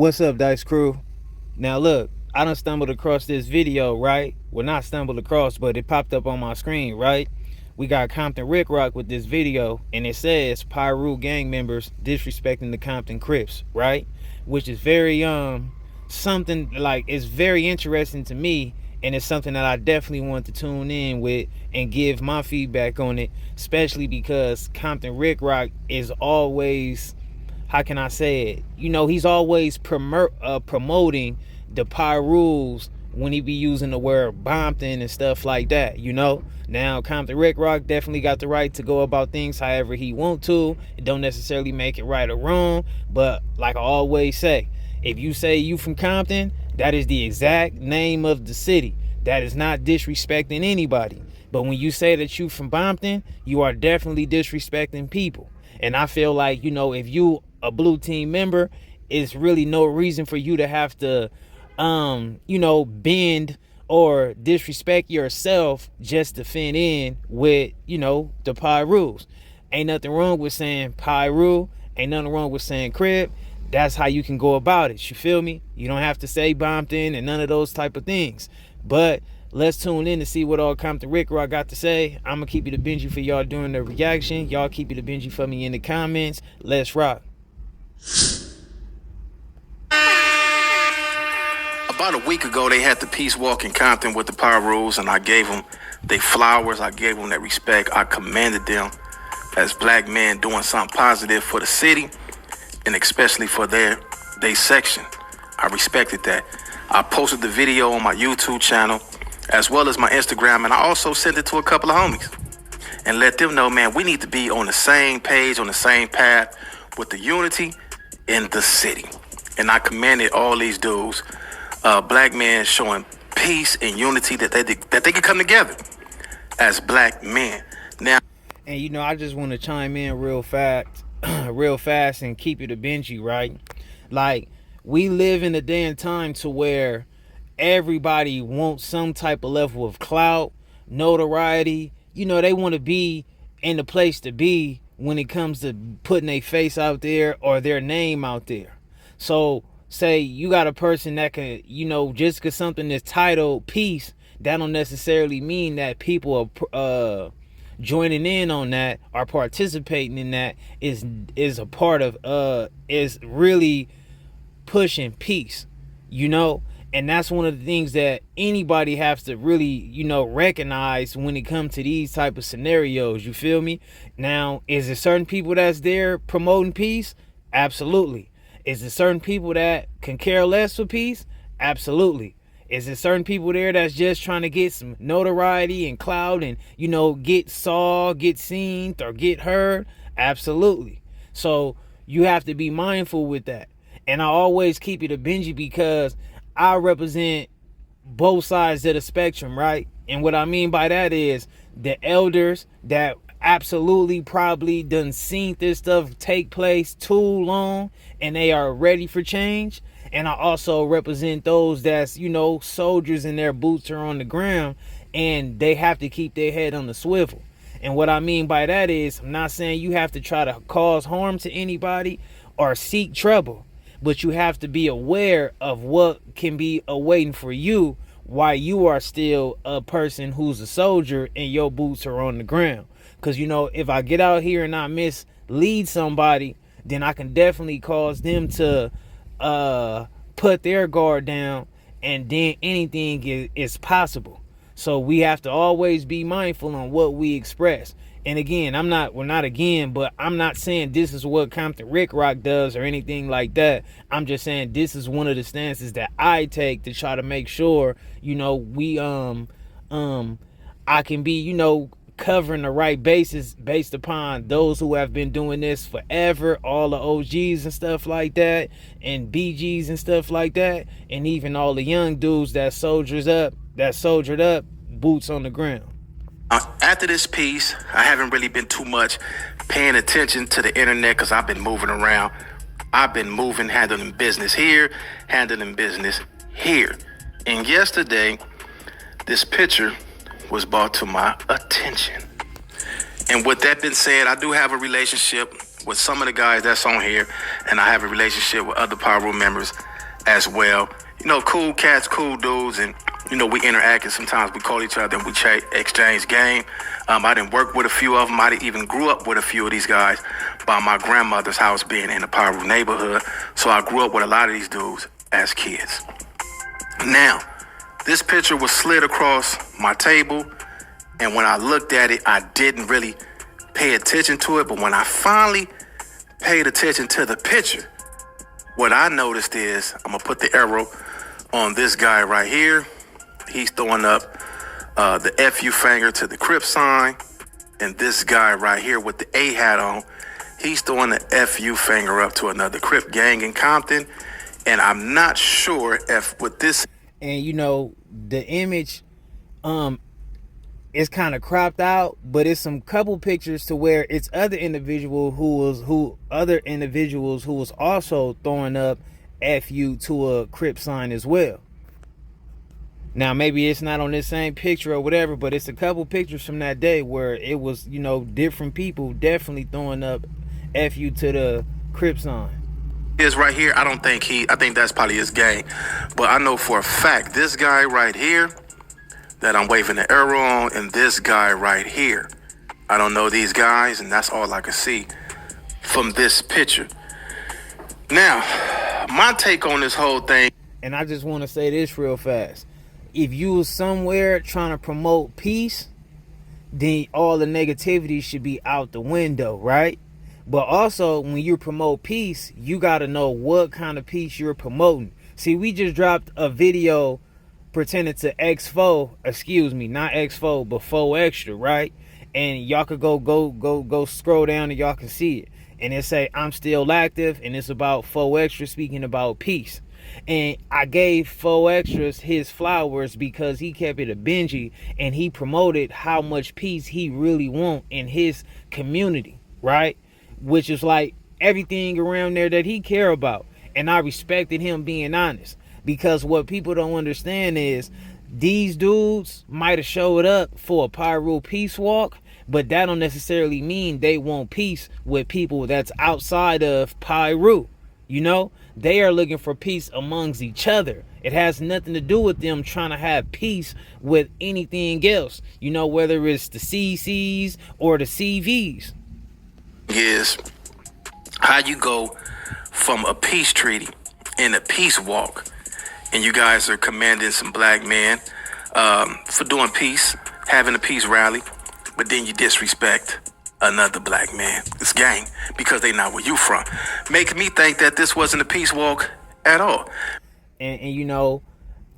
What's up, Dice Crew? Now look, I done stumbled across this video, right? Well, not stumbled across, but it popped up on my screen, right? We got Compton Ricc Roc with this video, and it says PIRU gang members disrespecting the Compton Crips, right? Which is very something like, it's very interesting to me, and it's something that I definitely want to tune in with and give my feedback on it, especially because Compton Ricc Roc is always, how can I say it? You know, he's always promoting the PIRUs when he be using the word Bompton and stuff like that, you know? Now, Compton Ricc Roc definitely got the right to go about things however he want to. It don't necessarily make it right or wrong, but like I always say, if you say you from Compton, that is the exact name of the city. That is not disrespecting anybody. But when you say that you from Bompton, you are definitely disrespecting people. And I feel like, you know, if you a blue team member, it's really no reason for you to have to you know, bend or disrespect yourself just to fit in with, you know, the PIRUs. Ain't nothing wrong with saying PIRU, ain't nothing wrong with saying Crip. That's how you can go about it, you feel me? You don't have to say Bompton and none of those type of things. But let's tune in to see what all Compton Ricc Roc got to say. I'm gonna keep it a Benji for y'all during the reaction. Y'all keep it a Benji for me in the comments. Let's rock. About a week ago, they had the peace walk in Compton with the PIRUs, and I gave them their flowers. I gave them that respect. I commended them as black men doing something positive for the city, and especially for their section. I respected that. I posted the video on my YouTube channel, as well as my Instagram, and I also sent it to a couple of homies and let them know, man, we need to be on the same page, on the same path with the unity in the city. And I commended all these dudes, black men showing peace and unity, that they can come together as black men. Now, and you know, I just want to chime in real fast and keep it a Benji, right? Like, we live in a day and time to where everybody wants some type of level of clout, notoriety. You know, they want to be in the place to be when it comes to putting their face out there or their name out there. So say you got a person that can, you know, just because something is titled peace, that don't necessarily mean that people are joining in on that or participating in that is a part of is really pushing peace, you know. And that's one of the things that anybody has to really, you know, recognize when it comes to these type of scenarios, you feel me? Now, is there certain people that's there promoting peace? Absolutely. Is there certain people that can care less for peace? Absolutely. Is there certain people there that's just trying to get some notoriety and clout and, you know, get saw, get seen, or get heard? Absolutely. So you have to be mindful with that. And I always keep it a Benji because I represent both sides of the spectrum, right? And what I mean by that is the elders that absolutely probably done seen this stuff take place too long and they are ready for change. And I also represent those that's, you know, soldiers and their boots are on the ground and they have to keep their head on the swivel. And what I mean by that is, I'm not saying you have to try to cause harm to anybody or seek trouble, but you have to be aware of what can be awaiting for you while you are still a person who's a soldier and your boots are on the ground. Because, you know, if I get out here and I mislead somebody, then I can definitely cause them to put their guard down, and then anything is possible. So we have to always be mindful on what we express. And again, I'm not saying this is what Compton Ricc Roc does or anything like that. I'm just saying this is one of the stances that I take to try to make sure, you know, we I can be, you know, covering the right bases based upon those who have been doing this forever, all the OGs and stuff like that, and BGs and stuff like that, and even all the young dudes that soldiered up, boots on the ground. After this piece, I haven't really been too much paying attention to the internet because I've been moving around. I've been moving, handling business here, handling business here. And yesterday, this picture was brought to my attention. And with that being said, I do have a relationship with some of the guys that's on here, and I have a relationship with other PIRU members. as well. You know, cool cats, cool dudes, and you know, we interact and sometimes we call each other and we exchange game. I didn't work with a few of them. I didn't even grew up with a few of these guys by my grandmother's house being in the PIRU neighborhood. So I grew up with a lot of these dudes as kids. Now, this picture was slid across my table, and when I looked at it, I didn't really pay attention to it. But when I finally paid attention to the picture, what I noticed is, I'm gonna put the arrow on this guy right here. He's throwing up the FU finger to the Crip sign. And this guy right here with the A hat on, he's throwing the FU finger up to another Crip gang in Compton. And I'm not sure if with this... And you know, the image is kind of cropped out, but it's some couple pictures to where it's other individuals who was also throwing up FU to a Crip sign as well. Now, maybe it's not on this same picture or whatever, but it's a couple pictures from that day where it was, you know, different people definitely throwing up FU to the Crip sign. Is right here, I think that's probably his gang. But I know for a fact, this guy right here that I'm waving the arrow on, and this guy right here, I don't know these guys, and that's all I can see from this picture. Now, my take on this whole thing... And I just want to say this real fast. If you was somewhere trying to promote peace, then all the negativity should be out the window, right? But also, when you promote peace, you got to know what kind of peace you're promoting. See, we just dropped a video pertaining to X4, excuse me, not X4, but 4 Extra, right? And y'all could go scroll down and y'all can see it. And it say, I'm still active, and it's about 4 Extra speaking about peace. And I gave 4 Extras his flowers because he kept it a Benji, and he promoted how much peace he really want in his community, right? Which is like everything around there that he care about. And I respected him being honest, because what people don't understand is these dudes might have showed up for a PIRU peace walk, but that don't necessarily mean they want peace with people that's outside of PIRU. You know, they are looking for peace amongst each other. It has nothing to do with them trying to have peace with anything else, you know, whether it's the CCs or the CVs. Is how you go from a peace treaty and a peace walk, and you guys are commanding some black men for doing peace, having a peace rally, but then you disrespect another black man, this gang, because they not where you from. Make me think that this wasn't a peace walk at all. And you know,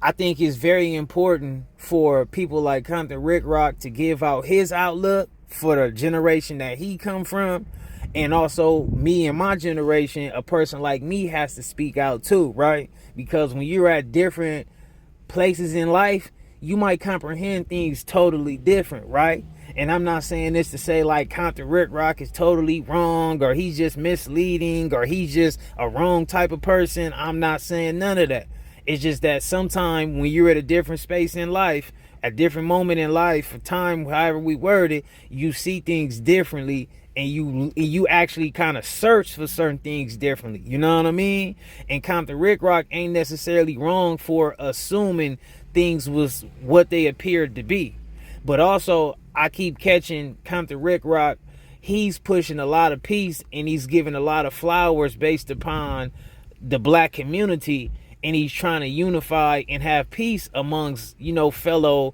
I think it's very important for people like Compton Ricc Roc to give out his outlook for the generation that he come from. And also me and my generation, a person like me has to speak out too, right? Because when you're at different places in life, you might comprehend things totally different, right? And I'm not saying this to say like Compton Ricc Roc is totally wrong, or he's just misleading, or he's just a wrong type of person. I'm not saying none of that. It's just that sometime when you're at a different space in life, a different moment in life, a time, however we word it, you see things differently, and you actually kind of search for certain things differently. You know what I mean? And Compton Ricc Roc ain't necessarily wrong for assuming things was what they appeared to be. But also, I keep catching Compton Ricc Roc. He's pushing a lot of peace, and he's giving a lot of flowers based upon the black community, and he's trying to unify and have peace amongst, you know, fellow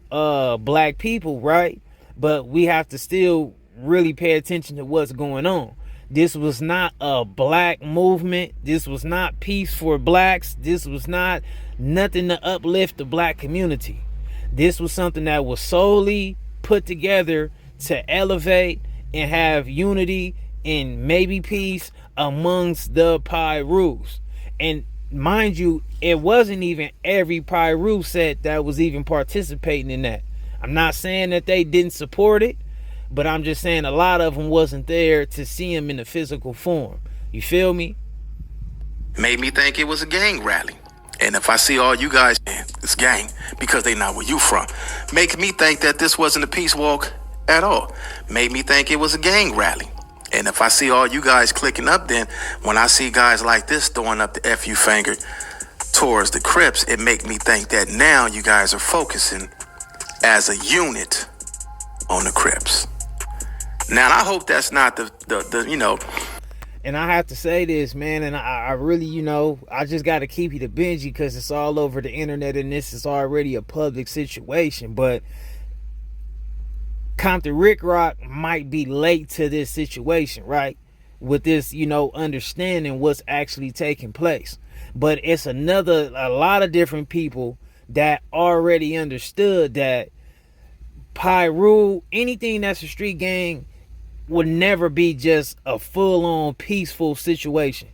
black people, right? But we have to still really pay attention to what's going on. This was not a black movement. This was not peace for blacks. This was not nothing to uplift the black community. This was something that was solely put together to elevate and have unity and maybe peace amongst the PIRUs. And mind you, it wasn't even every PIRU set that was even participating in that. I'm not saying that they didn't support it, but I'm just saying a lot of them wasn't there to see him in the physical form. You feel me? Made me think it was a gang rally. And if I see all you guys, man, it's gang, because they not where you from. Make me think that this wasn't a peace walk at all. Made me think it was a gang rally. And if I see all you guys clicking up, then when I see guys like this throwing up the FU finger, towards the Crips, it make me think that now you guys are focusing as a unit on the Crips. Now, I hope that's not the. And I have to say this, man, and I really, I just got to keep you to Benji because it's all over the internet and this is already a public situation. But Compton Ricc Roc might be late to this situation, right? With this, understanding what's actually taking place. But it's a lot of different people that already understood that PIRU, anything that's a street gang, would never be just a full-on peaceful situation.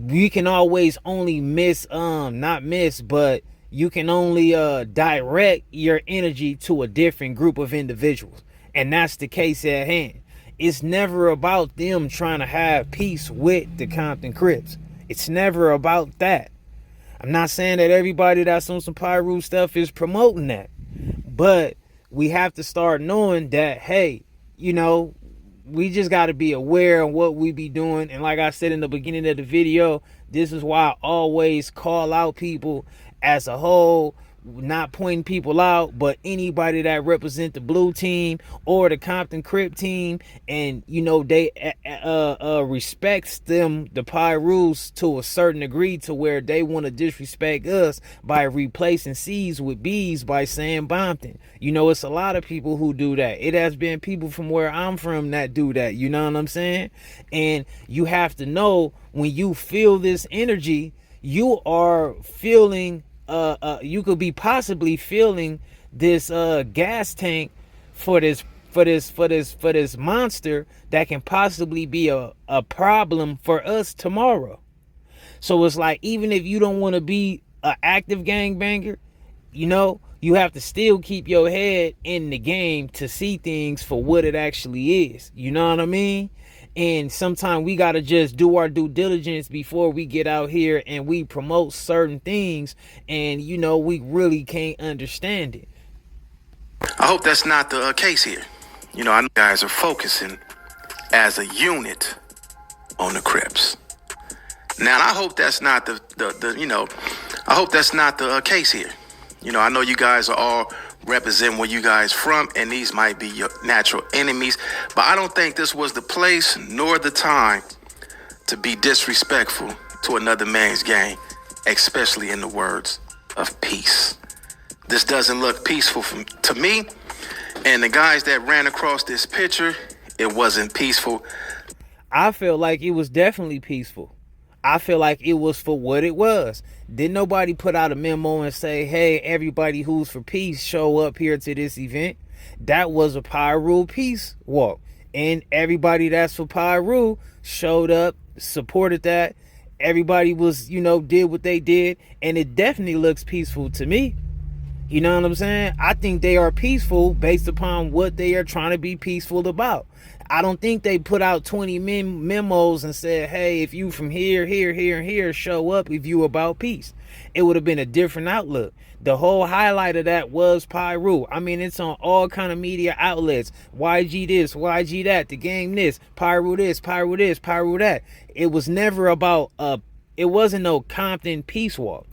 You can always only but you can only direct your energy to a different group of individuals. And that's the case at hand. It's never about them trying to have peace with the Compton Crips. It's never about that. I'm not saying that everybody that's on some PIRU stuff is promoting that. But we have to start knowing that, hey, we just got to be aware of what we be doing. And like I said in the beginning of the video, this is why I always call out people as a whole, not pointing people out, but anybody that represent the blue team or the Compton Crip team, and they respects them, the PIRUs, to a certain degree, to where they want to disrespect us by replacing C's with B's by saying Compton. It's a lot of people who do that. It has been people from where I'm from that do that. You know what I'm saying? And you have to know, when you feel this energy, you are feeling you could be possibly feeling this gas tank for this monster that can possibly be a problem for us tomorrow. So it's like, even if you don't want to be an active gangbanger, you have to still keep your head in the game to see things for what it actually is. You know what I mean? And sometimes we got to just do our due diligence before we get out here and we promote certain things, and we really can't understand it. I hope that's not the case here. I know you guys are focusing as a unit on the Crips. Now, I hope that's not I hope that's not the case here. I know you guys are all represent where you guys from, and these might be your natural enemies, but I don't think this was the place nor the time to be disrespectful to another man's gang, especially in the words of peace. This doesn't look peaceful to me, and the guys that ran across this picture, it wasn't peaceful. I feel like it was definitely peaceful. I feel like it was for what it was. Didn't nobody put out a memo and say, hey, everybody who's for peace, show up here to this event? That was a PIRU peace walk. And everybody that's for PIRU showed up, supported that. Everybody was, did what they did. And it definitely looks peaceful to me. You know what I'm saying? I think they are peaceful based upon what they are trying to be peaceful about. I don't think they put out 20 memos and said, hey, if you from here, here, here, and here, show up if you about peace. It would have been a different outlook. The whole highlight of that was PIRU. I mean, it's on all kind of media outlets. YG this, YG that, the game this, PIRU this, PIRU this, PIRU that. It was never about, it wasn't no Compton peace walk.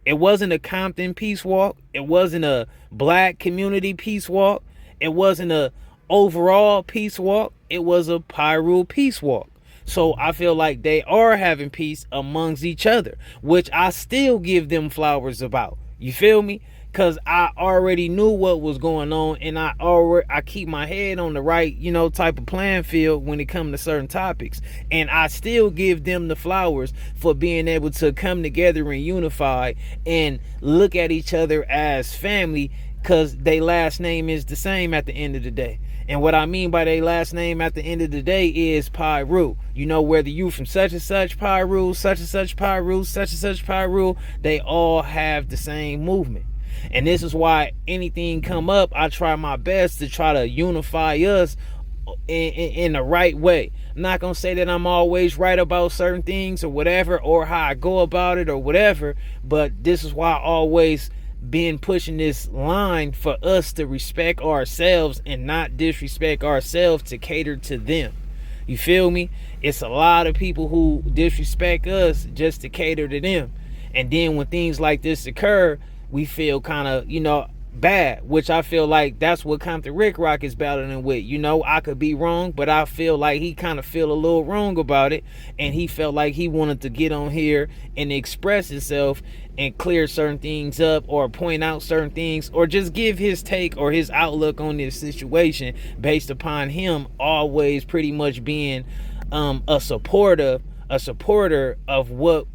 It wasn't a Compton peace walk. It wasn't a black community peace walk. It wasn't a overall peace walk. It was a PIRU peace walk. So I feel like they are having peace amongst each other, which I still give them flowers about. You feel me? Because I already knew what was going on, and I keep my head on the right, type of playing field when it comes to certain topics. And I still give them the flowers for being able to come together and unify and look at each other as family, because their last name is the same at the end of the day. And what I mean by their last name at the end of the day is PIRU. Whether you from such and such PIRU, such and such PIRU, such and such PIRU, they all have the same movement. And this is why anything come up, I try my best to try to unify us in the right way. I'm not going to say that I'm always right about certain things or whatever, or how I go about it or whatever, but this is why I always been pushing this line for us to respect ourselves and not disrespect ourselves to cater to them. You feel me? It's a lot of people who disrespect us just to cater to them. And then when things like this occur, we feel kind of, bad, which I feel like that's what Compton Ricc Roc is battling with. I could be wrong, but I feel like he kind of feel a little wrong about it, and he felt like he wanted to get on here and express himself and clear certain things up, or point out certain things, or just give his take or his outlook on this situation based upon him always pretty much being a supporter of what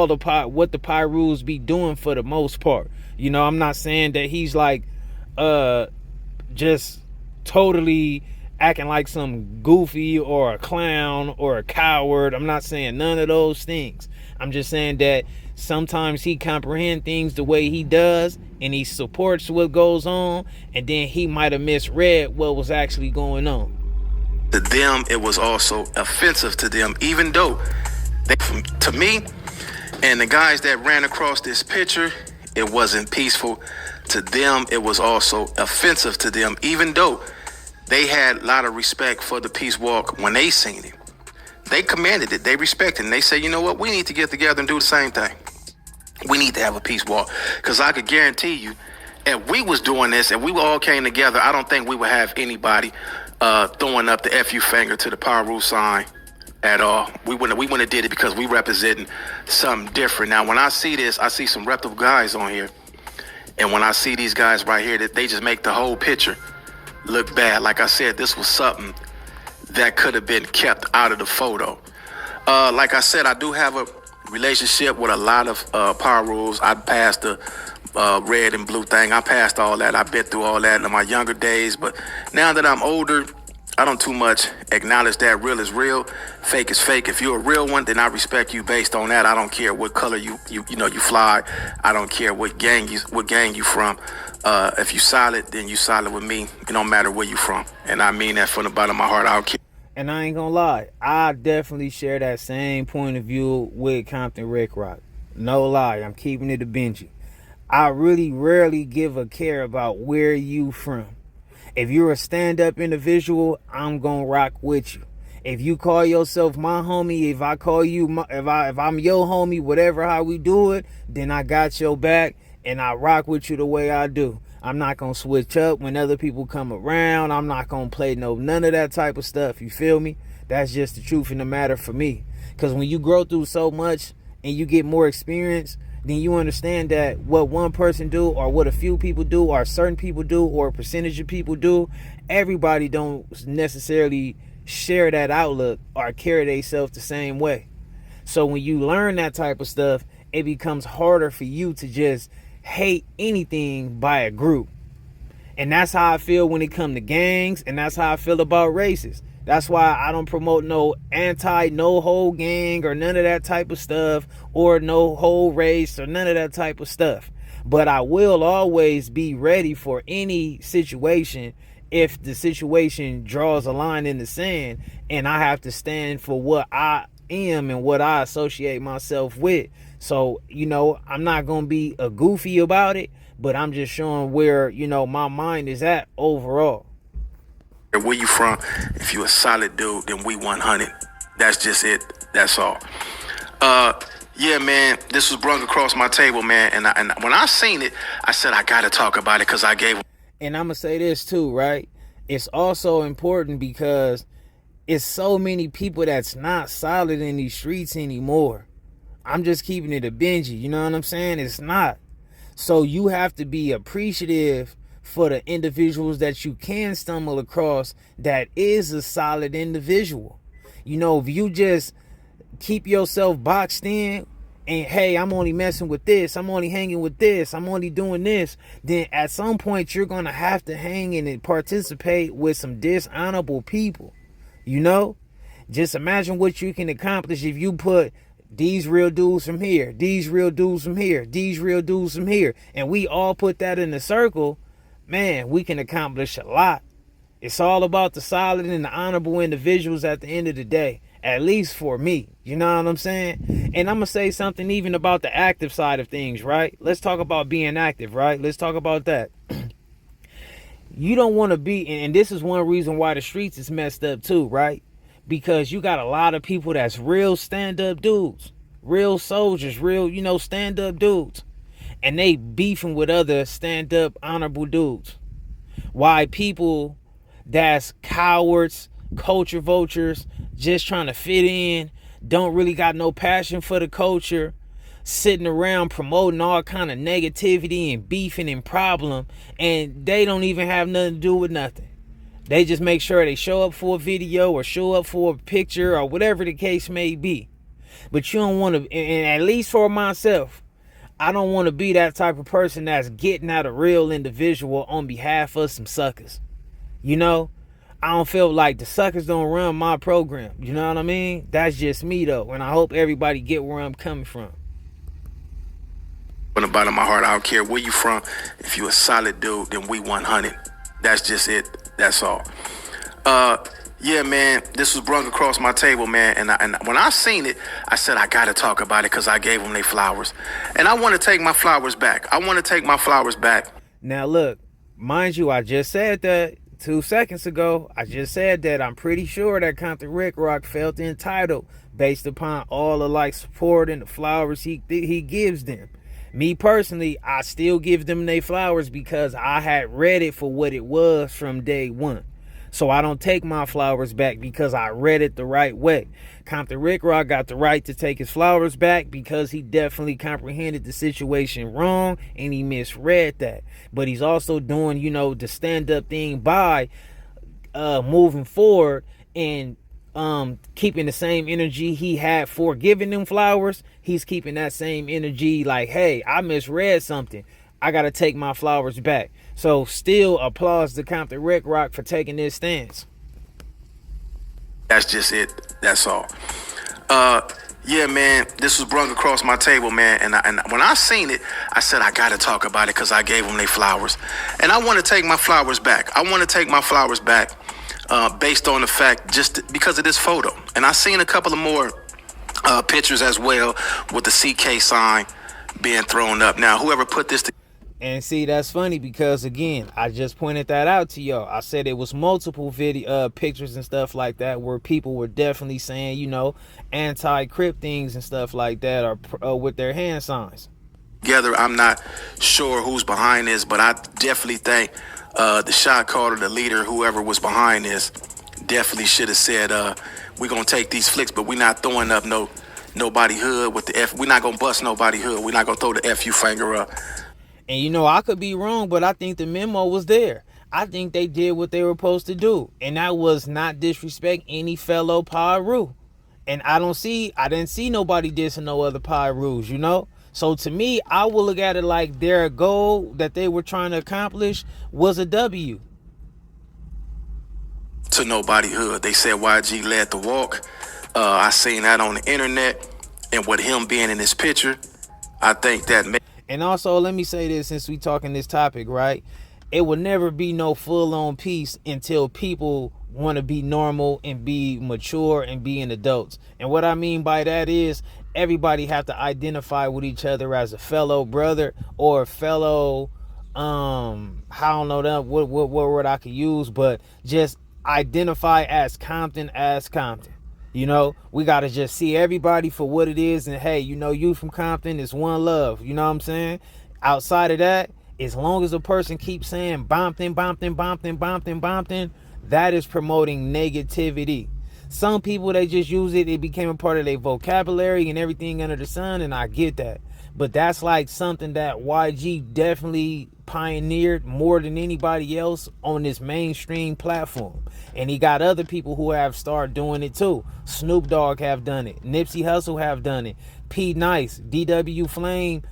the PIRUs be doing for the most part. I'm not saying that he's like just totally acting like some goofy or a clown or a coward. I'm not saying none of those things. I'm just saying that sometimes he comprehends things the way he does, and he supports what goes on, and then he might have misread what was actually going on. To them, it was also offensive to them, even though to me and the guys that ran across this picture, it wasn't peaceful. To them, it was also offensive to them, even though they had a lot of respect for the peace walk when they seen it. They commanded it, they respected it, and they said, you know what, we need to get together and do the same thing. We need to have a peace walk, because I could guarantee you, if we was doing this and we all came together, I don't think we would have anybody throwing up the FU finger to the PIRU sign at all. We wouldn't have did it, because we representing something different. Now, when I see this, I see some reputable guys on here, and when I see these guys right here, that they just make the whole picture look bad. Like I said, this was something that could have been kept out of the photo. Like I said, I do have a relationship with a lot of PIRUs. I passed the red and blue thing. I passed all that. I've been through all that in my younger days, but now that I'm older, I don't too much acknowledge that real is real, fake is fake. If you're a real one, then I respect you based on that. I don't care what color you fly. I don't care what gang you from. If you solid, then you solid with me. It don't matter where you from, and I mean that from the bottom of my heart. I don't care. And I ain't gonna lie, I definitely share that same point of view with Compton Ricc Roc. No lie, I'm keeping it a Benji. I really rarely give a care about where you from. If you're a stand-up individual, I'm gonna rock with you. If you call yourself my homie, if I call you, if I'm your homie, whatever how we do it, then I got your back, and I rock with you the way I do. I'm not gonna switch up when other people come around. I'm not gonna play none of that type of stuff. You feel me? That's just the truth in the matter for me. Because when you grow through so much and you get more experience, then you understand that what one person do, or what a few people do, or certain people do, or a percentage of people do, everybody don't necessarily share that outlook or carry themselves the same way. So when you learn that type of stuff, it becomes harder for you to just hate anything by a group. And that's how I feel when it comes to gangs, and that's how I feel about races. That's why I don't promote no whole gang or none of that type of stuff, or no whole race or none of that type of stuff. But I will always be ready for any situation if the situation draws a line in the sand, and I have to stand for what I am and what I associate myself with. So, I'm not going to be a goofy about it, but I'm just showing where, my mind is at overall. Where you from? If you a solid dude, then we 100. That's just it. That's all. Yeah, man, this was brung across my table, man. And when I seen it, I said, I got to talk about it, because I gave. And I'm going to say this too, right? It's also important because it's so many people that's not solid in these streets anymore. I'm just keeping it a Benji, you know what I'm saying? It's not. So you have to be appreciative for the individuals that you can stumble across that is a solid individual. If you just keep yourself boxed in and, hey, I'm only messing with this, I'm only hanging with this, I'm only doing this, then at some point you're going to have to hang in and participate with some dishonorable people. Just imagine what you can accomplish if you put these real dudes from here, these real dudes from here, these real dudes from here, and we all put that in a circle. Man, we can accomplish a lot. It's all about the solid and the honorable individuals at the end of the day, at least for me. You know what I'm saying? And I'm going to say something even about the active side of things, right? Let's talk about being active, right? Let's talk about that. You don't want to be, and this is one reason why the streets is messed up too, right? Because you got a lot of people that's real stand-up dudes. real soldiers, real, stand-up dudes. And they beefing with other stand-up honorable dudes. Why people that's cowards, culture vultures, just trying to fit in, don't really got no passion for the culture, sitting around promoting all kind of negativity and beefing and problem, and they don't even have nothing to do with nothing. They just make sure they show up for a video or show up for a picture or whatever the case may be. But you don't want to, and at least for myself, I don't want to be that type of person that's getting at a real individual on behalf of some suckers. I don't feel like the suckers don't run my program. You know what I mean? That's just me though, and I hope everybody get where I'm coming from. From the bottom of my heart, I don't care where you from. If you a solid dude, then we 100. That's just it. That's all. Yeah, man, this was brung across my table, man. And when I seen it, I said, I got to talk about it because I gave them their flowers. And I want to take my flowers back. Now, look, mind you, I just said that 2 seconds ago. I just said that I'm pretty sure that Ricc Roc felt entitled based upon all the support and the flowers he gives them. Me personally, I still give them their flowers because I had read it for what it was from day one. So I don't take my flowers back because I read it the right way. Ricc Roc got the right to take his flowers back because he definitely comprehended the situation wrong and he misread that. But he's also doing, the stand-up thing by moving forward and keeping the same energy he had for giving them flowers. He's keeping that same energy like, hey, I misread something. I got to take my flowers back. So still applause to Ricc Roc for taking this stance. That's just it. That's all. Yeah, man, this was brung across my table, man. And when I seen it, I said, I got to talk about it because I gave them their flowers. And I want to take my flowers back. Based on the fact, just because of this photo. And I seen a couple of more pictures as well with the CK sign being thrown up. Now, whoever put this together. And see, that's funny because, again, I just pointed that out to y'all. I said it was multiple pictures and stuff like that where people were definitely saying, anti-Crip things and stuff like that or with their hand signs. Together, I'm not sure who's behind this, but I definitely think the shot caller, the leader, whoever was behind this, definitely should have said, we're going to take these flicks, but we're not throwing up nobody hood with the F. We're not going to bust nobody hood. We're not going to throw the FU finger up. And I could be wrong, but I think the memo was there. I think they did what they were supposed to do. And that was not disrespect any fellow PIRU. And I didn't see nobody dissing no other PIRUs, So to me, I will look at it like their goal that they were trying to accomplish was a W. To nobody hood. They said YG led the walk. I seen that on the internet. And with him being in this picture, I think that... And also, let me say this since we talking this topic, right? It will never be no full-on peace until people want to be normal and be mature and being adults. And what I mean by that is everybody have to identify with each other as a fellow brother or a fellow, I don't know what word I could use, but just identify as Compton. We got to just see everybody for what it is. And hey, you from Compton, it's one love. You know what I'm saying? Outside of that, as long as a person keeps saying Bompton, that is promoting negativity. Some people, they just use it. It became a part of their vocabulary and everything under the sun. And I get that. But that's like something that YG definitely pioneered more than anybody else on this mainstream platform. And he got other people who have started doing it too. Snoop Dogg have done it. Nipsey Hussle have done it. P Nice, DW Flame,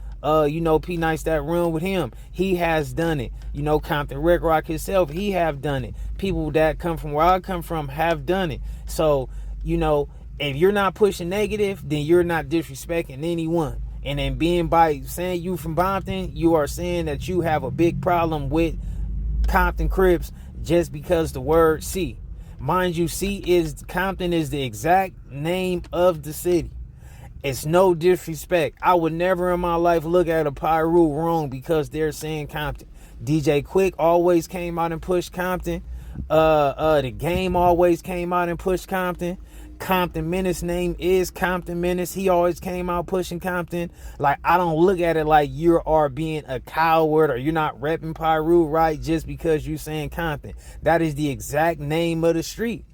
P Nice that run with him. He has done it. Ricc Roc himself, he have done it. People that come from where I come from have done it. So, if you're not pushing negative, then you're not disrespecting anyone. And then by saying you from Compton, you are saying that you have a big problem with Compton Crips just because the word C. Mind you, Compton is the exact name of the city. It's no disrespect. I would never in my life look at a PIRU wrong because they're saying Compton. DJ Quick always came out and pushed Compton. The Game always came out and pushed Compton. Compton Menace name is Compton Menace. He always came out pushing Compton. Like, I don't look at it like you are being a coward or you're not repping PIRU right just because you saying Compton. That is the exact name of the street.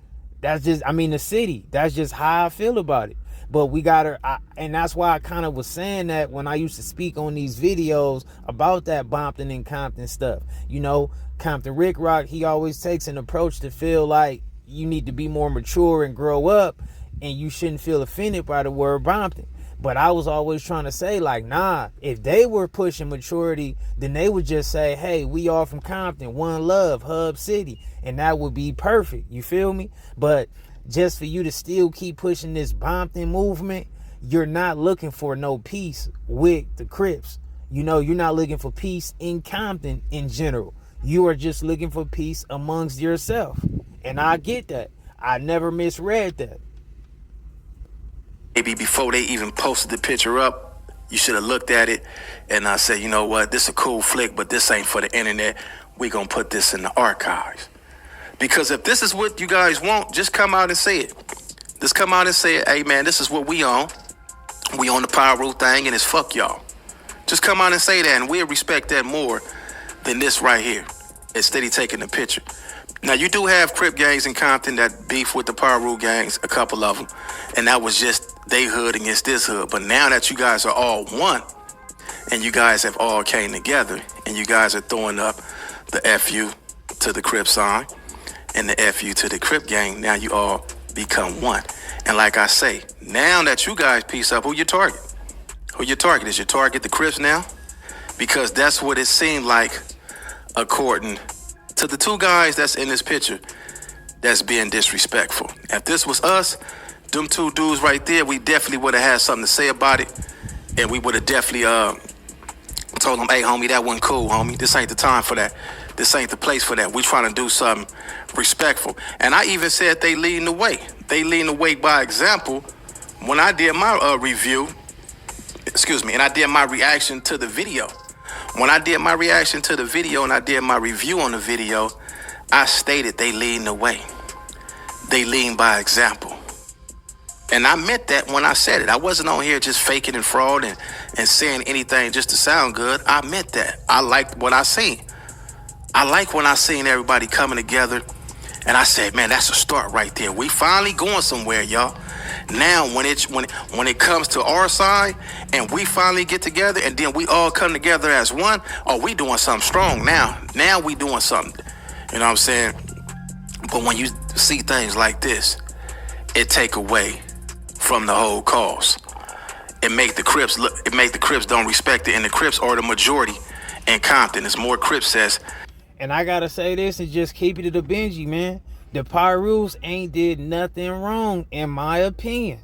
That's just, I mean, the city. That's just how I feel about it. But we gotta, and that's why I kind of was saying that when I used to speak on these videos about that Bompton and Compton stuff. You know, Compton Ricc Roc, he always takes an approach to feel like you need to be more mature and grow up, and you shouldn't feel offended by the word Bompton. But I was always trying to say, like, nah, if they were pushing maturity, then they would just say, hey, we all from Compton, one love, Hub City, and that would be perfect. You feel me? But just for you to still keep pushing this Bompton movement, you're not looking for no peace with the Crips. You know, you're not looking for peace in Compton in general. You are just looking for peace amongst yourself. And I get that. I never misread that. Maybe before they even posted the picture up, you should have looked at it and I said, you know what, this is a cool flick, but this ain't for the internet. We gonna put this in the archives. Because if this is what you guys want, just come out and say it. Just come out and say it. Hey man, this is what we on. We on the PIRU thing and it's fuck y'all. Just come out and say that and we'll respect that more than this right here. Instead of taking the picture. Now, you do have Crip gangs in Compton that beef with the PIRU gangs, a couple of them. And that was just they hood against this hood. But now that you guys are all one, and you guys have all came together, and you guys are throwing up the FU to the Crip sign, and the FU to the Crip gang, now you all become one. And like I say, now that you guys piece up, who your target? Who your target? Is your target the Crips now? Because that's what it seemed like, according to the two guys that's in this picture that's being disrespectful. If this was us, them two dudes right there, we definitely would have had something to say about it. And we would have definitely told them, hey, homie, that wasn't cool, homie. This ain't the time for that. This ain't the place for that. We trying to do something respectful. And I even said they leading the way. They leading the way by example. When I did my review, and I did my reaction to the video. When I did my reaction to the video and I did my review on the video, I stated they leading the way. They lead by example. And I meant that when I said it. I wasn't on here just faking and fraud and saying anything just to sound good. I meant that. I liked what I seen. I like when I seen everybody coming together. And I said, man, that's a start right there. We finally going somewhere, y'all. Now, when it comes to our side and we finally get together and then we all come together as one, oh, we doing something strong now. Now we doing something. You know what I'm saying? But when you see things like this, it take away from the whole cause. It make the Crips look. It make the Crips don't respect it, and the Crips are the majority in Compton. It's more Crips says. And I gotta say this and just keep it to the Benji, man. The PIRUs ain't did nothing wrong, in my opinion.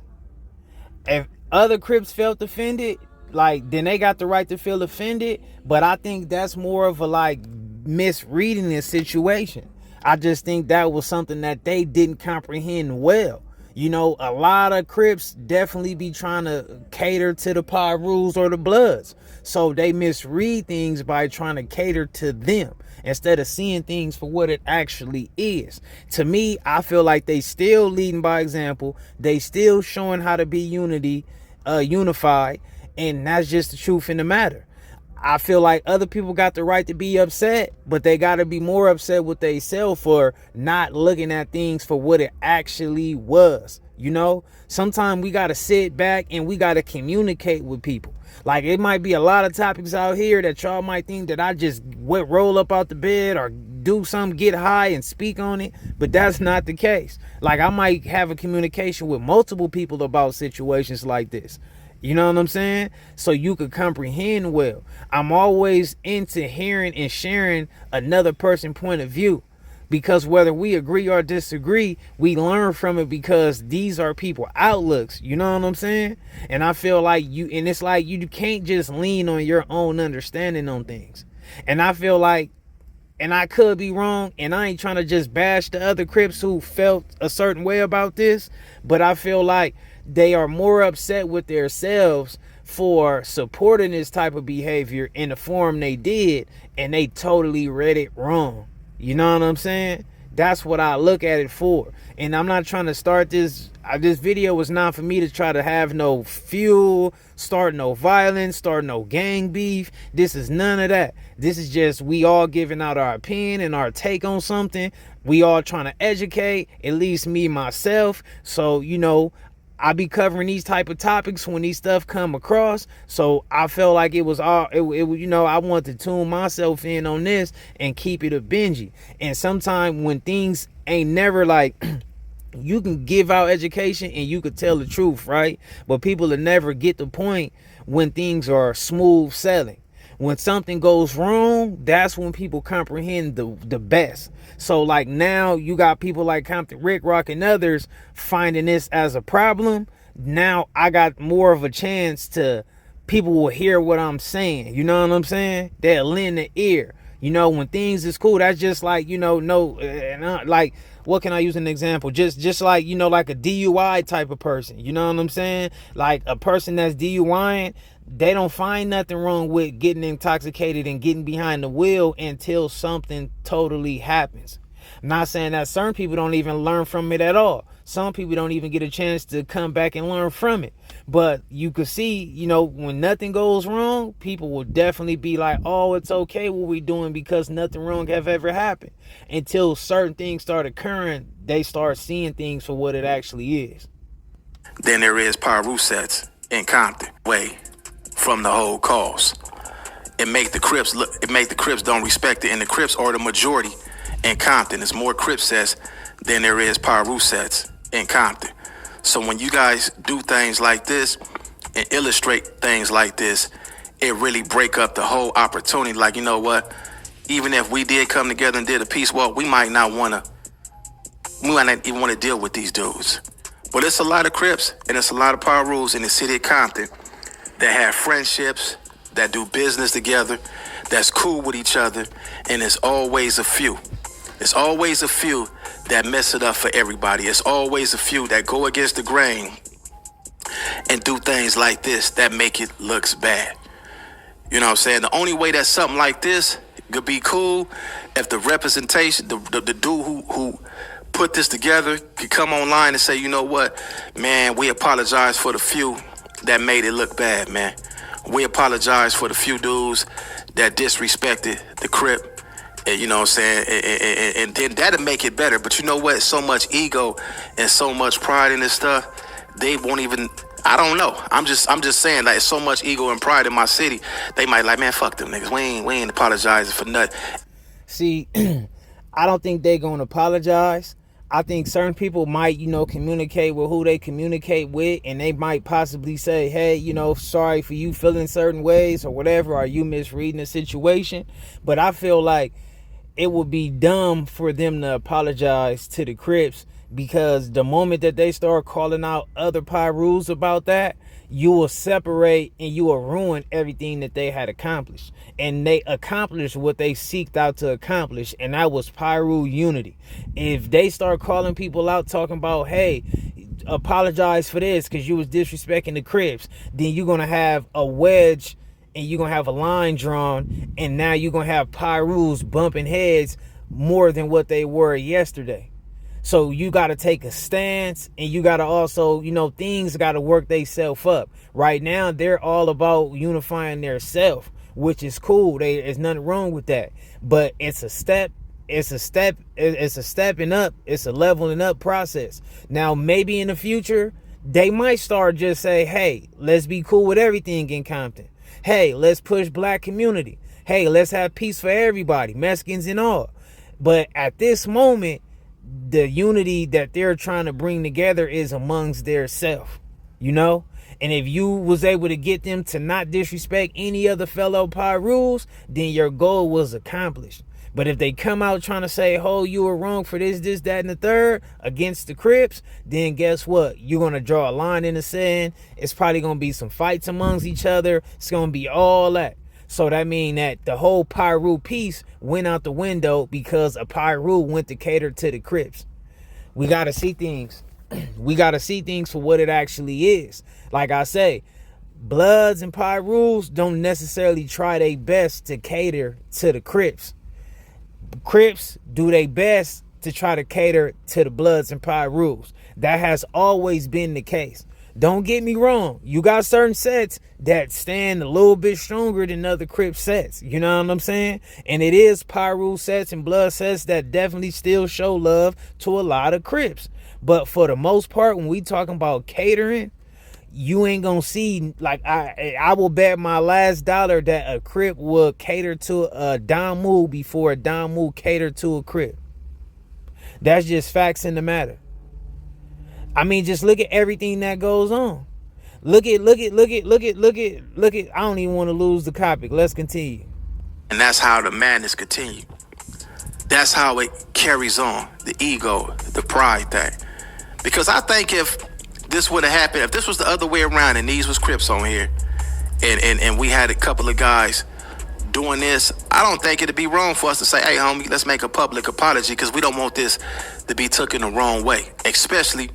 If other Crips felt offended, like, then they got the right to feel offended. But I think that's more of a, like, misreading this situation. I just think that was something that they didn't comprehend well. You know, a lot of Crips definitely be trying to cater to the PIRUs or the Bloods. So they misread things by trying to cater to them instead of seeing things for what it actually is. To me, I feel like they still leading by example. They still showing how to be unified. And that's just the truth in the matter. I feel like other people got the right to be upset, but they got to be more upset with themselves for not looking at things for what it actually was. You know, sometimes we got to sit back and we got to communicate with people. Like, it might be a lot of topics out here that y'all might think that I just roll up out the bed or do something, get high and speak on it. But that's not the case. Like, I might have a communication with multiple people about situations like this. You know what I'm saying? So you could comprehend well. I'm always into hearing and sharing another person's point of view, because whether we agree or disagree, we learn from it, because these are people's outlooks. You know what I'm saying? And I feel like it's like you can't just lean on your own understanding on things. And I feel like, and I could be wrong, and I ain't trying to just bash the other Crips who felt a certain way about this, but I feel like they are more upset with themselves for supporting this type of behavior in the form they did, and they totally read it wrong. You know what I'm saying? That's what I look at it for. And I'm not trying to start this. This video was not for me to try to have no fuel, start no violence, start no gang beef. This is none of that. This is just we all giving out our opinion and our take on something. We all trying to educate, at least me myself. So, I be covering these type of topics when these stuff come across. So I felt like it was all I wanted to tune myself in on this and keep it a Benji. And sometimes when things ain't never like you can give out education and you could tell the truth, right? But people will never get the point when things are smooth sailing. When something goes wrong, that's when people comprehend the best. So like now you got people like Compton, Ricc Roc, and others finding this as a problem. Now I got more of a chance to, people will hear what I'm saying. You know what I'm saying? They'll lend the ear. When things is cool, that's just like, like, what can I use an example? Just like, like a DUI type of person. You know what I'm saying? Like a person that's DUIing, they don't find nothing wrong with getting intoxicated and getting behind the wheel until something totally happens. I'm not saying that certain people don't even learn from it at all. Some people don't even get a chance to come back and learn from it. But you could see, when nothing goes wrong, people will definitely be like, oh, it's okay what we're doing because nothing wrong have ever happened. Until certain things start occurring, they start seeing things for what it actually is. Then there is PIRU sets in Compton way from the whole cause. It make the Crips don't respect it, and the Crips are the majority in Compton. There's more Crips sets than there is PIRU sets in Compton. So when you guys do things like this and illustrate things like this, it really break up the whole opportunity. Like, you know what? Even if we did come together and did a peace walk, we might not even want to deal with these dudes. But it's a lot of Crips and it's a lot of PIRUs in the city of Compton that have friendships, that do business together, that's cool with each other, and it's always a few. It's always a few that mess it up for everybody. It's always a few that go against the grain and do things like this that make it looks bad. You know what I'm saying? The only way that something like this could be cool if the representation, the dude who put this together could come online and say, you know what, man, we apologize for the few that made it look bad, man. We apologize for the few dudes that disrespected the Crip. And, you know what I'm saying? And then that'll make it better. But you know what? So much ego and so much pride in this stuff, they won't even, I don't know. I'm just saying, like, so much ego and pride in my city, they might like, man, fuck them niggas. We ain't apologizing for nothing. See, I don't think they're gonna apologize. I think certain people might, communicate with who they communicate with, and they might possibly say, hey, sorry for you feeling certain ways or whatever, or you misreading the situation. But I feel like it would be dumb for them to apologize to the Crips, because the moment that they start calling out other PIRUs about that, you will separate and you will ruin everything that they had accomplished. And they accomplished what they seeked out to accomplish, and that was PIRU unity. If they start calling people out talking about, hey, apologize for this because you was disrespecting the Crips, then you're going to have a wedge and you're going to have a line drawn, and now you're going to have PIRUs bumping heads more than what they were yesterday. So you got to take a stance, and you got to also, things got to work themselves up. Right now, they're all about unifying their self, which is cool. There's nothing wrong with that. But it's a stepping up. It's a leveling up process. Now, maybe in the future, they might start just say, hey, let's be cool with everything in Compton. Hey, let's push black community. Hey, let's have peace for everybody, Mexicans and all. But at this moment, the unity that they're trying to bring together is amongst their self, and if you was able to get them to not disrespect any other fellow PIRUs, then your goal was accomplished. But if they come out trying to say, oh, you were wrong for this, that, and the third against the Crips, then guess what? You're going to draw a line in the sand. It's probably going to be some fights amongst each other. It's going to be all that. So that means that the whole PIRU piece went out the window because a PIRU went to cater to the Crips. We got to see things. We got to see things for what it actually is. Like I say, Bloods and PIRUs don't necessarily try their best to cater to the Crips. Crips do their best to try to cater to the Bloods and Pirus. That has always been the case. Don't get me wrong. You got certain sets that stand a little bit stronger than other Crip sets. You know what I'm saying? And it is Piru sets and Blood sets that definitely still show love to a lot of Crips. But for the most part, when we talking about catering, you ain't gonna see, like, I will bet my last dollar that a Crip will cater to a Damu before a Damu cater to a Crip. That's just facts in the matter. I mean, just look at everything that goes on. Look at. I don't even want to lose the topic. Let's continue. And that's how the madness continues. That's how it carries on. The ego, the pride thing. Because I think if this would have happened, if this was the other way around and these was Crips on here, and we had a couple of guys doing this, I don't think it'd be wrong for us to say, hey, homie, let's make a public apology, because we don't want this to be taken the wrong way, especially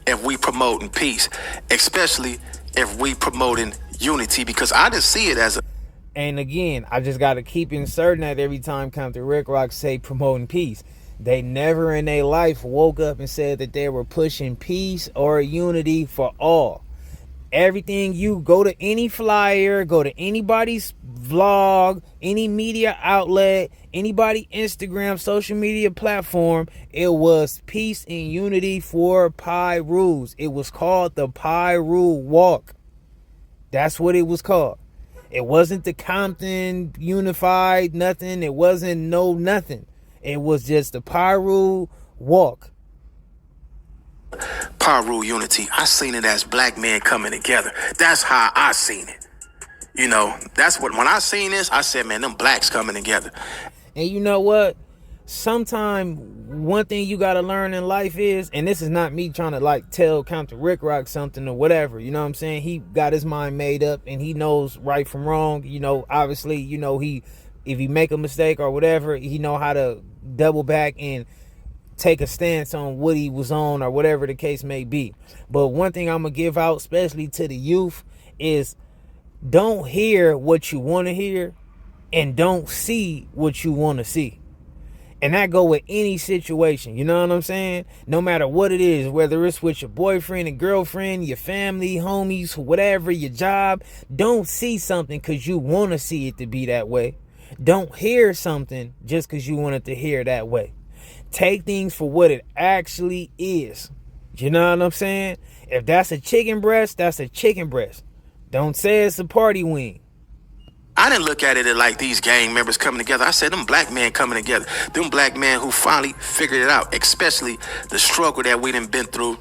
if we promoting peace, especially if we promoting unity, because I just see it as a... And again, I just got to keep inserting that every time Ricc Roc say promoting peace. They never in their life woke up and said that they were pushing peace or unity for all. Everything, you go to any flyer, go to anybody's vlog, any media outlet, anybody Instagram, social media platform, it was peace and unity for Pirus. It was called the PIRU Walk. That's what it was called. It wasn't the Compton Unified nothing. It wasn't no nothing. It was just the PIRU Walk. PIRU unity. I seen it as black men coming together. That's how I seen it. You know, that's what, when I seen this, I said, man, them blacks coming together. And you know what? Sometime one thing you got to learn in life is, and this is not me trying to like tell Ricc Roc something or whatever, you know what I'm saying? He got his mind made up and he knows right from wrong. You know, obviously, you know, if he make a mistake or whatever, he know how to double back and take a stance on what he was on or whatever the case may be. But one thing I'm going to give out, especially to the youth, is don't hear what you want to hear and don't see what you want to see. And that go with any situation, you know what I'm saying? No matter what it is, whether it's with your boyfriend and girlfriend, your family, homies, whatever, your job, don't see something because you want to see it to be that way. Don't hear something just because you want it to hear that way. Take things for what it actually is. You know what I'm saying? If that's a chicken breast, that's a chicken breast. Don't say it's a party wing. I didn't look at it like these gang members coming together. I said them black men coming together. Them black men who finally figured it out, especially the struggle that we done been through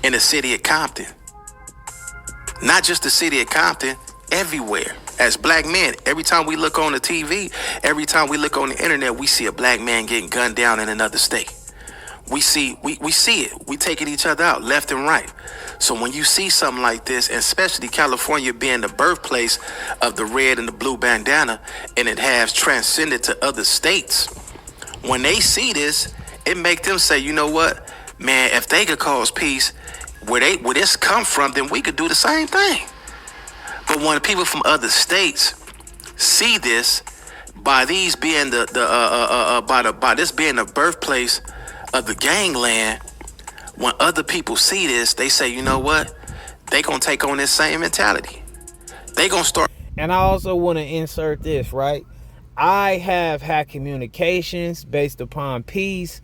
in the city of Compton. Not just the city of Compton, everywhere. As black men, every time we look on the TV, every time we look on the internet, we see a black man getting gunned down in another state. We see it. We taking each other out left and right. So when you see something like this, and especially California being the birthplace of the red and the blue bandana, and it has transcended to other states, when they see this, it make them say, you know what, man, if they could cause peace where this come from, then we could do the same thing. But when people from other states see this, by these being by this being the birthplace of the gangland, when other people see this, they say, you know what? They gonna take on this same mentality. They gonna start. And I also want to insert this, right? I have had communications based upon peace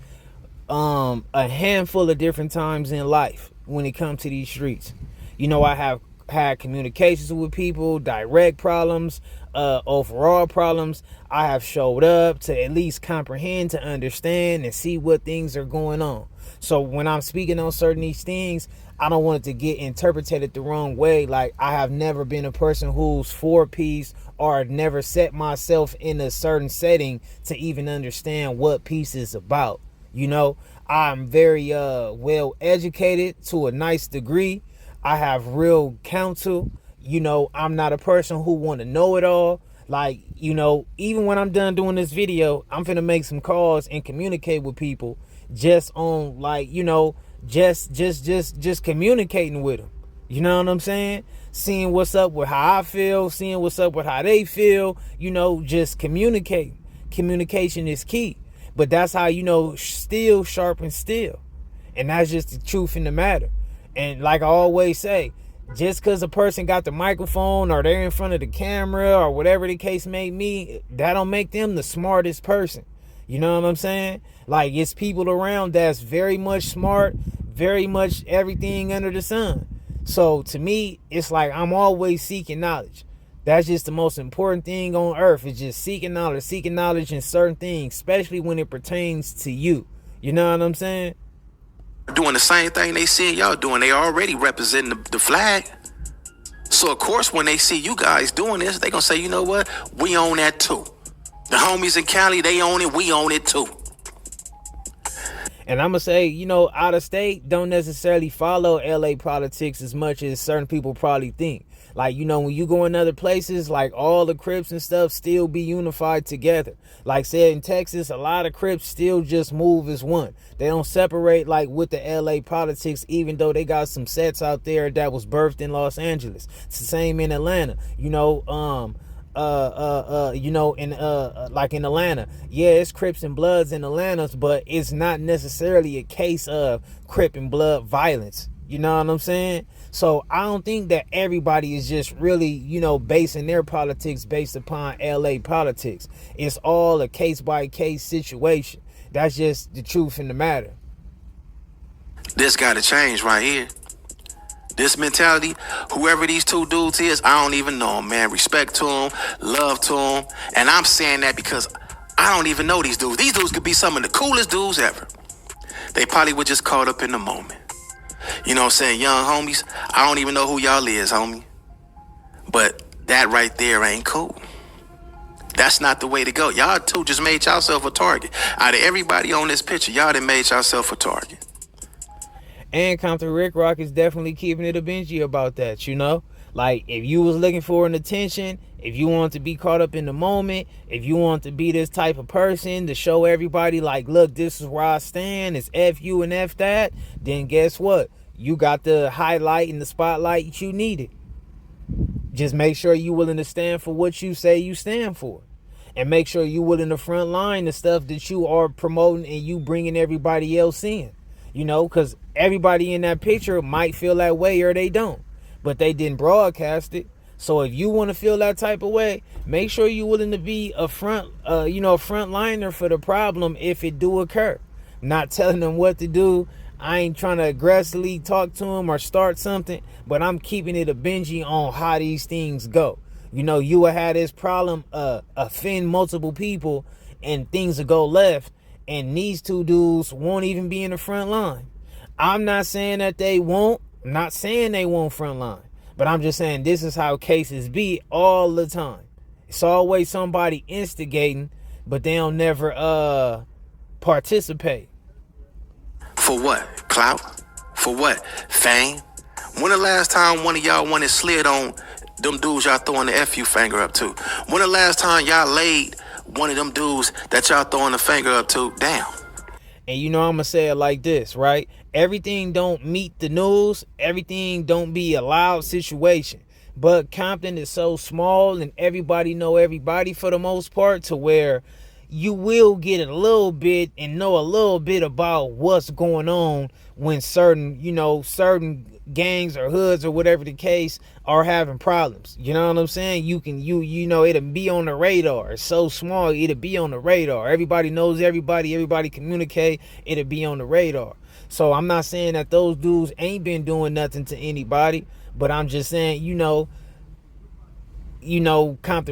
a handful of different times in life when it comes to these streets. You know, I have had communications with people, direct problems, overall problems. I have showed up to at least comprehend, to understand, and see what things are going on. So when I'm speaking on certain these things, I don't want it to get interpreted the wrong way. Like, I have never been a person who's for peace, or never set myself in a certain setting to even understand what peace is about. You know, I'm very well educated to a nice degree. I have real counsel. You know, I'm not a person who want to know it all. Like, you know, even when I'm done doing this video, I'm finna make some calls and communicate with people just on, like, you know, just communicating with them. You know what I'm saying? Seeing what's up with how I feel, seeing what's up with how they feel, you know, just communicating. Communication is key. But that's how, steel sharpens steel. And that's just the truth in the matter. And like I always say, just because a person got the microphone or they're in front of the camera or whatever the case may be, that don't make them the smartest person. You know what I'm saying? Like, it's people around that's very much smart, very much everything under the sun. So to me, it's like I'm always seeking knowledge. That's just the most important thing on earth, is just seeking knowledge in certain things, especially when it pertains to you. You know what I'm saying? Doing the same thing they see y'all doing. They already representing the flag. So of course, when they see you guys doing this, they gonna say, you know what? We own that too. The homies in Cali, they own it. We own it too. And I'm going to say, out of state don't necessarily follow LA politics as much as certain people probably think. Like, when you go in other places, like all the Crips and stuff still be unified together. Like said in Texas, a lot of Crips still just move as one. They don't separate like with the LA politics, even though they got some sets out there that was birthed in Los Angeles. It's the same in Atlanta, like in Atlanta, yeah, it's Crips and Bloods in Atlanta, but it's not necessarily a case of Crip and Blood violence. You know what I'm saying? So I don't think that everybody is just really, basing their politics based upon LA politics. It's all a case by case situation. That's just the truth in the matter. This got to change right here. This mentality, whoever these two dudes is, I don't even know them, man. Respect to them, love to them. And I'm saying that because I don't even know these dudes. These dudes could be some of the coolest dudes ever. They probably were just caught up in the moment. You know what I'm saying? Young homies, I don't even know who y'all is, homie. But that right there ain't cool. That's not the way to go. Y'all two just made yourself a target. Out of everybody on this picture, y'all done made yourself a target. And Compton Ricc Roc is definitely keeping it a Benji about that, Like, if you was looking for an attention, if you want to be caught up in the moment, if you want to be this type of person to show everybody, like, look, this is where I stand, it's F you and F that, then guess what? You got the highlight and the spotlight you needed. Just make sure you're willing to stand for what you say you stand for. And make sure you're willing to front line the stuff that you are promoting and you bringing everybody else in. Because everybody in that picture might feel that way or they don't. But they didn't broadcast it. So if you want to feel that type of way, make sure you're willing to be a front liner for the problem if it do occur. Not telling them what to do. I ain't trying to aggressively talk to them or start something, but I'm keeping it a Benji on how these things go. You will have this problem offend multiple people and things will go left, and these two dudes won't even be in the front line. I'm not saying that they won't. I'm not saying they won't front line. But I'm just saying this is how cases be all the time. It's always somebody instigating, but they don't never participate. For what? Clout? For what? Fame? When the last time one of y'all wanted slid on them dudes y'all throwing the FU finger up to? When the last time y'all laid one of them dudes that y'all throwing the finger up to down? And I'm going to say it like this, right? Everything don't meet the news. Everything don't be a loud situation. But Compton is so small and everybody know everybody for the most part, to where you will get a little bit and know a little bit about what's going on when certain gangs or hoods or whatever the case are having problems. You know what I'm saying? It'll be on the radar. It's so small, it'll be on the radar. Everybody knows everybody communicate, it'll be on the radar. So I'm not saying that those dudes ain't been doing nothing to anybody, but I'm just saying, Compton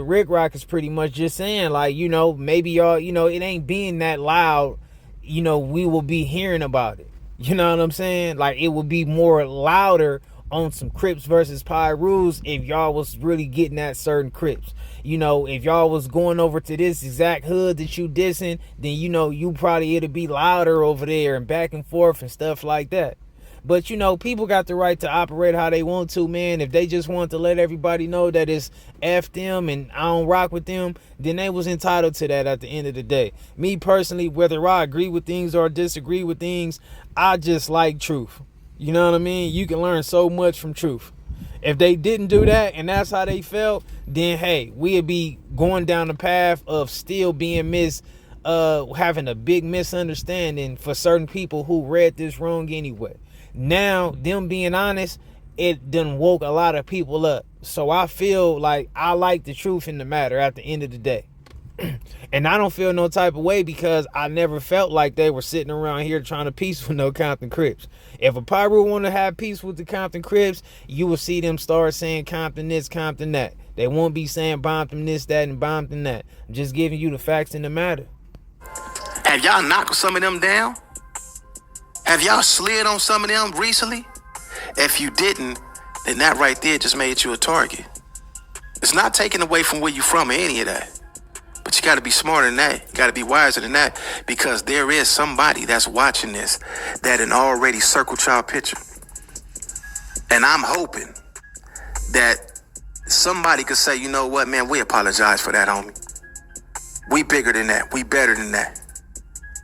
Ricc Roc is pretty much just saying, like, maybe y'all, it ain't being that loud, we will be hearing about it. You know what I'm saying? Like, it would be more louder on some Crips versus PIRUs if y'all was really getting at certain Crips. If y'all was going over to this exact hood that you dissing, then you probably it'd be louder over there and back and forth and stuff like that. But people got the right to operate how they want to, man. If they just want to let everybody know that it's F them and I don't rock with them, then they was entitled to that at the end of the day. Me personally, whether I agree with things or disagree with things, I just like truth. You know what I mean? You can learn so much from truth. If they didn't do that and that's how they felt, then hey, we'd be going down the path of still being having a big misunderstanding for certain people who read this wrong anyway. Now, them being honest, it done woke a lot of people up. So I feel like I like the truth in the matter at the end of the day. And I don't feel no type of way because I never felt like they were sitting around here trying to peace with no Compton Crips. If a PIRU want to have peace with the Compton Crips, you will see them start saying Compton this, Compton that. They won't be saying Bompton this, that, and Bompton that. I'm just giving you the facts in the matter. Have y'all knocked some of them down? Have y'all slid on some of them recently? If you didn't, then that right there just made you a target. It's not taking away from where you from or any of that. But you got to be smarter than that. You got to be wiser than that, because there is somebody that's watching this that had already circled y'all picture. And I'm hoping that somebody could say, you know what, man, we apologize for that, homie. We bigger than that. We better than that.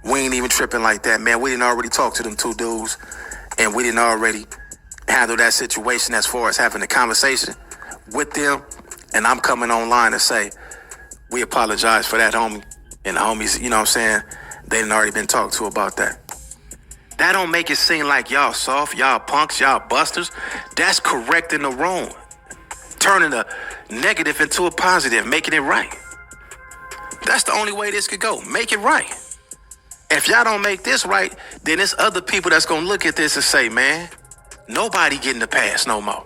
We ain't even tripping like that, man. We didn't already talk to them two dudes, and we didn't already handle that situation as far as having a conversation with them. And I'm coming online to say, we apologize for that, homie. And the homies, you know what I'm saying, they done already been talked to about that. That don't make it seem like y'all soft, y'all punks, y'all busters. That's correcting the wrong. Turning a negative into a positive, making it right. That's the only way this could go. Make it right. If y'all don't make this right, then there's other people that's going to look at this and say, man, nobody getting a pass no more.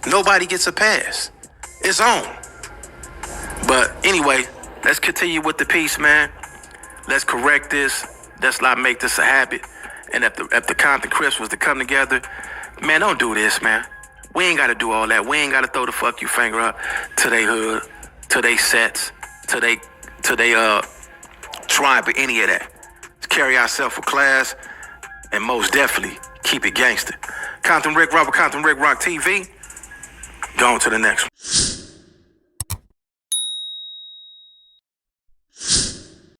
Nobody gets a pass. It's on. But anyway, let's continue with the peace, man. Let's correct this. Let's not make this a habit. And if the Compton Crips was to come together, man, don't do this, man. We ain't got to do all that. We ain't got to throw the fuck you finger up to they hood, to they sets, to they tribe, or any of that. Let's carry ourselves with class and most definitely keep it gangster. Compton Ricc Roc, Compton Ricc Roc TV. Go on to the next one.